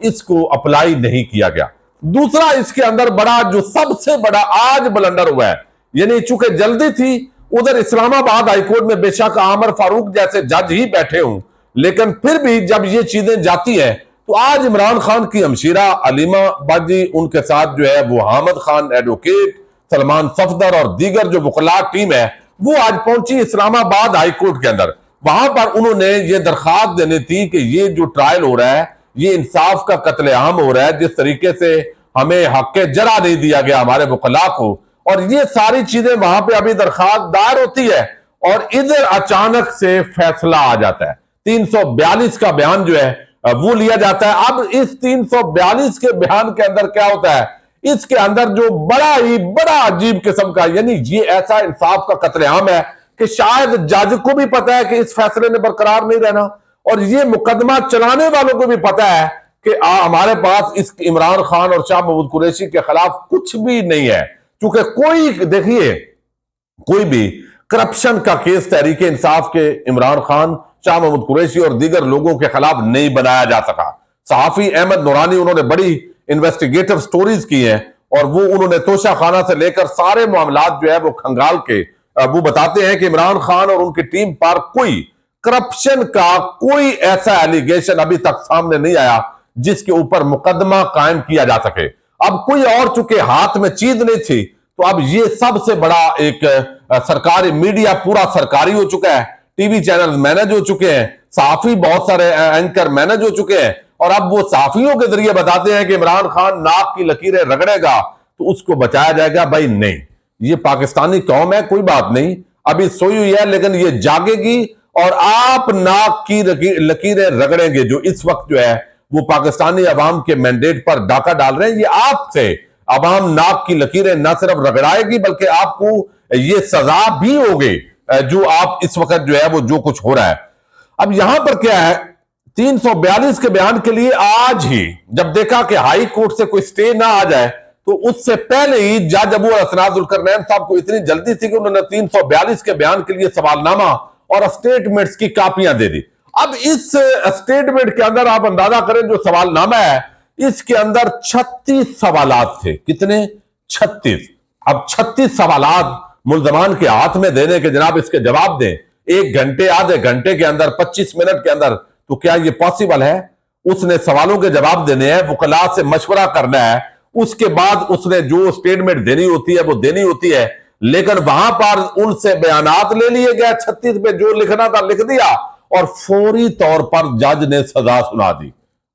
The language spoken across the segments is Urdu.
اس کو اپلائی نہیں کیا گیا۔ دوسرا اس کے اندر بڑا جو سب سے بڑا آج بلنڈر ہوا ہے، یعنی چونکہ جلدی تھی، ادھر اسلام آباد ہائی کورٹ میں بے شک عامر فاروق جیسے جج ہی بیٹھے ہوں، لیکن پھر بھی جب یہ چیزیں جاتی ہیں تو آج عمران خان کی ہمشیرہ علیمہ باجی، ان کے ساتھ جو ہے وہ حامد خان ایڈوکیٹ، سلمان صفدر اور دیگر جو وکلاء ٹیم ہے، وہ آج پہنچی اسلام آباد ہائی کورٹ کے اندر۔ وہاں پر انہوں نے یہ درخواست دینی تھی کہ یہ جو ٹرائل ہو رہا ہے، یہ انصاف کا قتل عام ہو رہا ہے، جس طریقے سے ہمیں حق جرا نہیں دیا گیا ہمارے وکلاء کو، اور یہ ساری چیزیں وہاں پہ ابھی درخواست دائر ہوتی ہے، اور ادھر اچانک سے فیصلہ آ جاتا ہے۔ 342 کا بیان جو ہے وہ لیا جاتا ہے۔ اب اس 342 کے بیان کے اندر کیا ہوتا ہے؟ اس کے اندر جو بڑا عجیب قسم کا، یعنی یہ ایسا انصاف کا قتل عام ہے کہ شاید جج کو بھی پتا ہے کہ اس فیصلے نے برقرار نہیں رہنا، اور یہ مقدمہ چلانے والوں کو بھی پتا ہے کہ ہمارے پاس اس عمران خان اور شاہ محمود قریشی کے خلاف کچھ بھی نہیں ہے، چونکہ کوئی بھی کرپشن کا کیس تحریک انصاف کے عمران خان، شاہ محمود قریشی اور دیگر لوگوں کے خلاف نہیں بنایا جا سکا۔ صحافی احمد نورانی، انہوں نے بڑی انویسٹیگیٹو سٹوریز کی ہیں، اور وہ انہوں نے توشہ خانہ سے لے کر سارے معاملات جو ہے وہ کھنگال کے وہ بتاتے ہیں کہ عمران خان اور ان کی ٹیم پر کوئی کرپشن کا کوئی ایسا ایلیگیشن ابھی تک سامنے نہیں آیا جس کے اوپر مقدمہ قائم کیا جا سکے۔ اب کوئی اور چونکہ ہاتھ میں چیز نہیں تھی، تو اب یہ سب سے بڑا ایک سرکاری میڈیا پورا سرکاری ہو چکا ہے، ٹی وی چینل مینج ہو چکے ہیں، صحافی بہت سارے اینکر مینج ہو چکے ہیں، اور اب وہ صحافیوں کے ذریعے بتاتے ہیں کہ عمران خان ناک کی لکیریں رگڑے گا تو اس کو بچایا جائے گا۔ بھائی نہیں، یہ پاکستانی قوم ہے، کوئی بات نہیں، ابھی سوئی ہوئی ہے، لیکن یہ جاگے گی، اور آپ ناک کی لکیریں رگڑیں گے۔ جو اس وقت جو ہے وہ پاکستانی عوام کے مینڈیٹ پر ڈاکہ ڈال رہے ہیں، یہ آپ سے عوام ناک کی لکیریں نہ صرف رگڑائے گی، بلکہ آپ کو یہ سزا بھی ہوگی جو آپ اس وقت جو ہے وہ جو کچھ ہو رہا ہے۔ اب یہاں پر کیا ہے، 342 کے بیان کے لیے آج ہی جب دیکھا کہ ہائی کورٹ سے کوئی سٹے نہ آ جائے، تو اس سے پہلے ہی جج ابو الاسناد ذوالقرنین صاحب کو اتنی جلدی تھی کہ انہوں نے 342 کے بیان کے لیے سوال نامہ اور اسٹیٹمنٹس کی کاپیاں دے دی۔ اب اس اسٹیٹمنٹ کے اندر آپ اندازہ کریں جو سوال نامہ ہے، اس کے اندر 36 سوالات تھے۔ کتنے؟ 36۔ اب 36 سوالات ملزمان کے ہاتھ میں دینے کے جناب اس کے جواب دیں 1 گھنٹے آدھے گھنٹے کے اندر 25 منٹ کے اندر، تو کیا یہ پاسبل ہے؟ اس نے سوالوں کے جواب دینے ہیں، وکلاء سے مشورہ کرنا ہے، اس کے بعد اس نے جو اسٹیٹمنٹ دینی ہوتی ہے وہ دینی ہوتی ہے، لیکن وہاں پر ان سے بیانات لے لیے گئے، 36 پہ جو لکھنا تھا لکھ دیا، اور فوری طور پر جج نے سزا سنا دی۔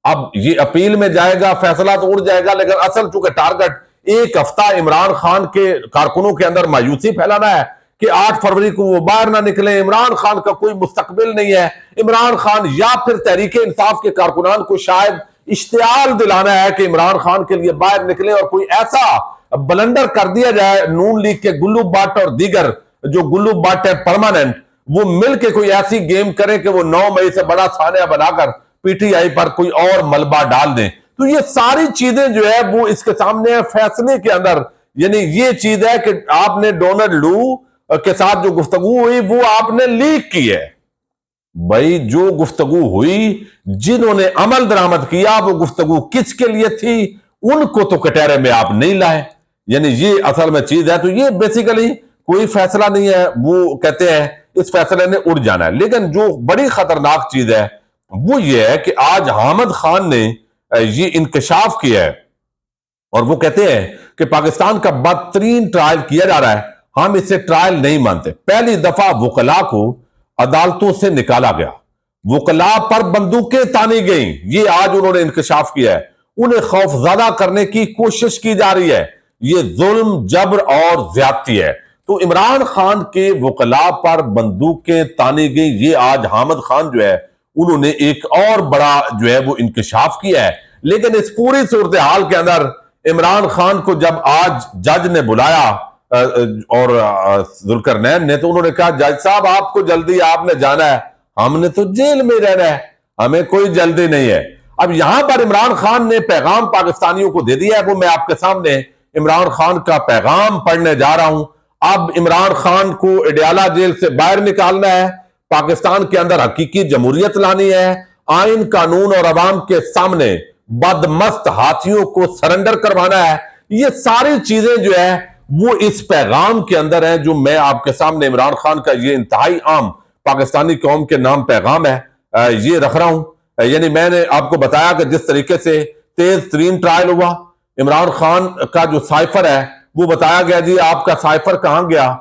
اب یہ اپیل میں جائے گا، فیصلہ تو اڑ جائے گا، لیکن اصل چونکہ ٹارگٹ 1 ہفتہ عمران خان کے کارکنوں کے اندر مایوسی پھیلانا ہے کہ 8 فروری کو وہ باہر نہ نکلیں، عمران خان کا کوئی مستقبل نہیں ہے، عمران خان، یا پھر تحریک انصاف کے کارکنان کو شاید اشتعال دلانا ہے کہ عمران خان کے لیے باہر نکلے، اور کوئی ایسا بلنڈر کر دیا جائے، نون لیگ کے گلو بٹ اور دیگر جو گلو بٹ ہے پرماننٹ، وہ مل کے کوئی ایسی گیم کرے کہ وہ 9 مئی سے بڑا سانحہ بنا کر پی ٹی آئی پر کوئی اور ملبہ ڈال دیں۔ تو یہ ساری چیزیں جو ہے وہ اس کے سامنے فیصلے کے اندر، یعنی یہ چیز ہے کہ آپ نے ڈونلڈ لو کے ساتھ جو گفتگو ہوئی وہ آپ نے لیک کی ہے۔ بھائی جو گفتگو ہوئی، جنہوں نے عمل درآمد کیا، وہ گفتگو کس کے لیے تھی، ان کو تو کٹہرے میں آپ نہیں لائے، یعنی یہ اصل میں چیز ہے۔ تو یہ بیسیکلی کوئی فیصلہ نہیں ہے، وہ کہتے ہیں اس فیصلے نے اڑ جانا ہے۔ لیکن جو بڑی خطرناک چیز ہے وہ یہ ہے کہ آج حامد خان نے یہ انکشاف کیا ہے، اور وہ کہتے ہیں کہ پاکستان کا بدترین ٹرائل کیا جا رہا ہے، ہم اسے ٹرائل نہیں مانتے۔ پہلی دفعہ وکلاء کو عدالتوں سے نکالا گیا، وکلاء پر بندوقیں تانی گئیں، یہ آج انہوں نے انکشاف کیا ہے، انہیں خوف زدہ کرنے کی کوشش کی جا رہی ہے، یہ ظلم، جبر اور زیادتی ہے۔ تو عمران خان کے وکلاء پر بندوقیں تانی گئیں، یہ آج حامد خان جو ہے انہوں نے ایک اور بڑا جو ہے وہ انکشاف کیا ہے۔ لیکن اس پوری صورتحال کے اندر عمران خان کو جب آج جج نے بلایا اور ذوالقرنین نے، تو انہوں نے کہا جج صاحب آپ کو جلدی، آپ نے جانا ہے، ہم نے تو جیل میں رہنا ہے، ہمیں کوئی جلدی نہیں ہے۔ اب یہاں پر عمران خان نے پیغام پاکستانیوں کو دے دیا ہے، وہ میں آپ کے سامنے عمران خان کا پیغام پڑھنے جا رہا ہوں۔ اب عمران خان کو اڈیالہ جیل سے باہر نکالنا ہے، پاکستان کے اندر حقیقی جمہوریت لانی ہے، آئین، قانون اور عوام کے سامنے بدمست ہاتھیوں کو سرنڈر کروانا ہے، یہ ساری چیزیں جو ہے وہ اس پیغام کے اندر ہیں جو میں آپ کے سامنے عمران خان کا یہ انتہائی عام پاکستانی قوم کے نام پیغام ہے یہ رکھ رہا ہوں۔ یعنی میں نے آپ کو بتایا کہ جس طریقے سے تیز ترین ٹرائل ہوا، عمران خان کا جو سائفر ہے وہ بتایا گیا جی آپ کا سائفر کہاں گیا،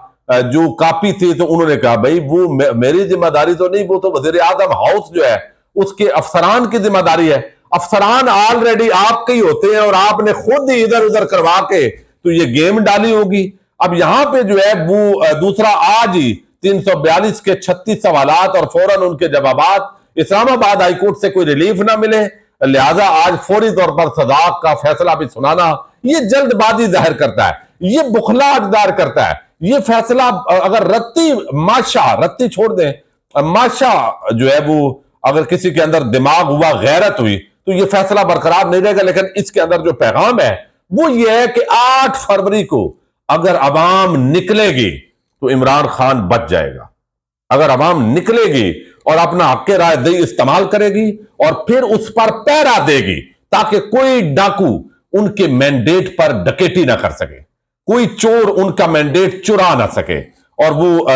جو کاپی تھی تو انہوں نے کہا بھائی وہ میری ذمہ داری تو نہیں، وہ تو وزیر اعظم ہاؤس جو ہے اس کے افسران کی ذمہ داری ہے۔ افسران آلریڈی آپ کے ہی ہوتے ہیں اور آپ نے خود ہی ادھر ادھر کروا کے تو یہ گیم ڈالی ہوگی۔ اب یہاں پہ جو ہے وہ دوسرا آج ہی 342 کے 36 سوالات اور فوراً ان کے جوابات، اسلام آباد ہائی کورٹ سے کوئی ریلیف نہ ملے، لہٰذا آج فوری طور پر سزا کا فیصلہ بھی سنانا، یہ جلد بازی ظاہر کرتا ہے، یہ بخلاہٹ ظاہر کرتا ہے۔ یہ فیصلہ اگر رتی چھوڑ دیں، ماشا جو ہے وہ اگر کسی کے اندر دماغ ہوا، غیرت ہوئی تو یہ فیصلہ برقرار نہیں رہے گا، لیکن اس کے اندر جو پیغام ہے وہ یہ ہے کہ 8 فروری کو اگر عوام نکلے گی تو عمران خان بچ جائے گا۔ اگر عوام نکلے گی اور اپنا حق رائے دہی استعمال کرے گی اور پھر اس پر پہرا دے گی تاکہ کوئی ڈاکو ان کے مینڈیٹ پر ڈکیٹی نہ کر سکے، کوئی چور ان کا مینڈیٹ چرا نہ سکے، اور وہ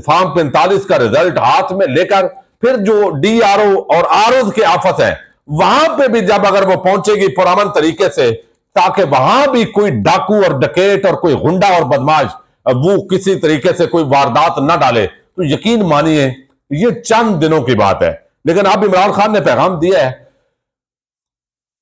فارم 45 کا رزلٹ ہاتھ میں لے کر پھر جو ڈی آر او اور آروز کے آفس ہیں وہاں پہ بھی جب اگر وہ پہنچے گی پرامن طریقے سے، تاکہ وہاں بھی کوئی ڈاکو اور ڈکیٹ اور کوئی غنڈا اور بدماش وہ کسی طریقے سے کوئی واردات نہ ڈالے، تو یقین مانیے یہ چند دنوں کی بات ہے۔ لیکن اب عمران خان نے پیغام دیا ہے،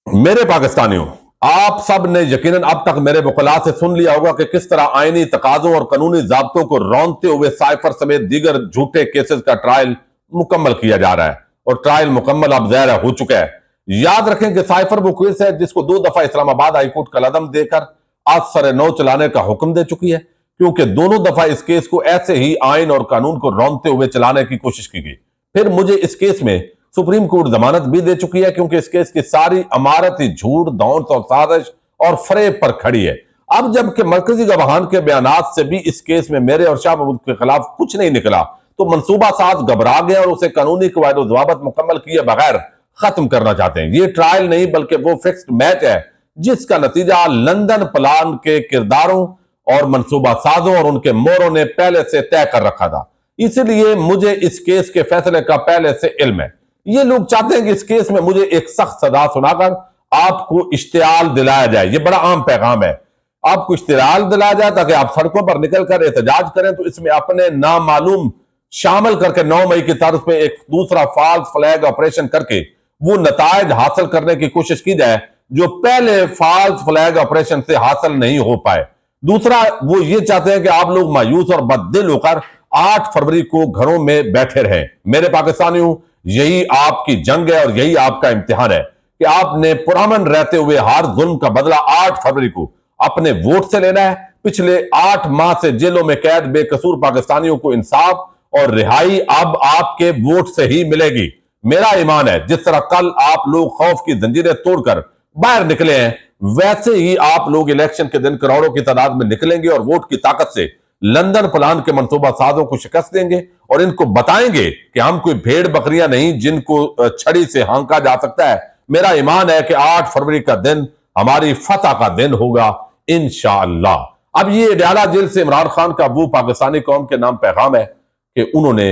میرے پاکستانیوں، آپ سب نے یقیناً اب تک میرے وکلاء سے سن لیا ہوگا کہ کس طرح آئینی تقاضوں اور قانونی ضابطوں کو رونتے ہوئے سائفر سمیت دیگر جھوٹے کیسز کا ٹرائل مکمل کیا جا رہا ہے، اور ٹرائل مکمل اب ظاہر ہو چکا ہے۔ یاد رکھیں کہ سائفر وہ کیس ہے جس کو 2 دفعہ اسلام آباد ہائی کورٹ قلعدم دے کر آج سر نو چلانے کا حکم دے چکی ہے، کیونکہ دونوں دفعہ اس کیس کو ایسے ہی آئین اور قانون کو رونتے ہوئے چلانے کی کوشش کی گئی۔ پھر مجھے اس کیس میں سپریم کورٹ ضمانت بھی دے چکی ہے، کیونکہ اس کیس کی ساری عمارت ہی جھوٹ، دھونس اور سازش اور فریب پر کھڑی ہے۔ اب جب کہ مرکزی گواہان کے بیانات سے بھی اس کیس میں میرے اور شاہ محمود کے خلاف کچھ نہیں نکلا، تو منصوبہ ساز گھبرا گئے اور اسے قانونی قواعد و ضوابط مکمل کیے بغیر ختم کرنا چاہتے ہیں۔ یہ ٹرائل نہیں بلکہ وہ فکسڈ میچ ہے جس کا نتیجہ لندن پلان کے کرداروں اور منصوبہ سازوں اور ان کے موروں نے پہلے سے طے کر رکھا تھا۔ اسی لیے مجھے اس کیس کے فیصلے کا پہلے سے علم ہے۔ یہ لوگ چاہتے ہیں کہ اس کیس میں مجھے ایک سخت سزا سنا کر آپ کو اشتعال دلایا جائے۔ یہ بڑا عام پیغام ہے، آپ کو اشتعال دلایا جائے تاکہ آپ سڑکوں پر نکل کر احتجاج کریں، تو اس میں اپنے نامعلوم شامل کر کے 9 مئی کی طرز پہ ایک دوسرا فالس فلیگ آپریشن کر کے وہ نتائج حاصل کرنے کی کوشش کی جائے جو پہلے فالس فلیگ آپریشن سے حاصل نہیں ہو پائے۔ دوسرا وہ یہ چاہتے ہیں کہ آپ لوگ مایوس اور بددل ہو کر 8 فروری کو گھروں میں بیٹھے رہیں۔ میرے پاکستانیوں، یہی آپ کی جنگ ہے اور یہی آپ کا امتحان ہے کہ آپ نے پرامن رہتے ہوئے ہر ظلم کا بدلہ 8 فروری کو اپنے ووٹ سے لینا ہے۔ پچھلے 8 ماہ سے جیلوں میں قید بے قصور پاکستانیوں کو انصاف اور رہائی اب آپ کے ووٹ سے ہی ملے گی۔ میرا ایمان ہے جس طرح کل آپ لوگ خوف کی زنجیریں توڑ کر باہر نکلے ہیں، ویسے ہی آپ لوگ الیکشن کے دن کروڑوں کی تعداد میں نکلیں گے اور ووٹ کی طاقت سے لندن پلان کے منصوبہ سازوں کو شکست دیں گے اور ان کو بتائیں گے کہ ہم کوئی بھیڑ بکریاں نہیں جن کو چھڑی سے ہانکا جا سکتا ہے۔ میرا ایمان ہے کہ 8 فروری کا دن ہماری فتح کا دن ہوگا انشاءاللہ۔ اب یہ اڈیالہ جیل سے عمران خان کا وہ پاکستانی قوم کے نام پیغام ہے کہ انہوں نے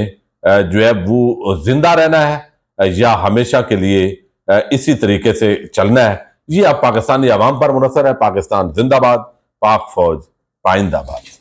جو ہے وہ زندہ رہنا ہے یا ہمیشہ کے لیے اسی طریقے سے چلنا ہے۔ یہ اب پاکستانی عوام پر منحصر ہے۔ پاکستان زندہ باد، پاک فوج پائندہ باد۔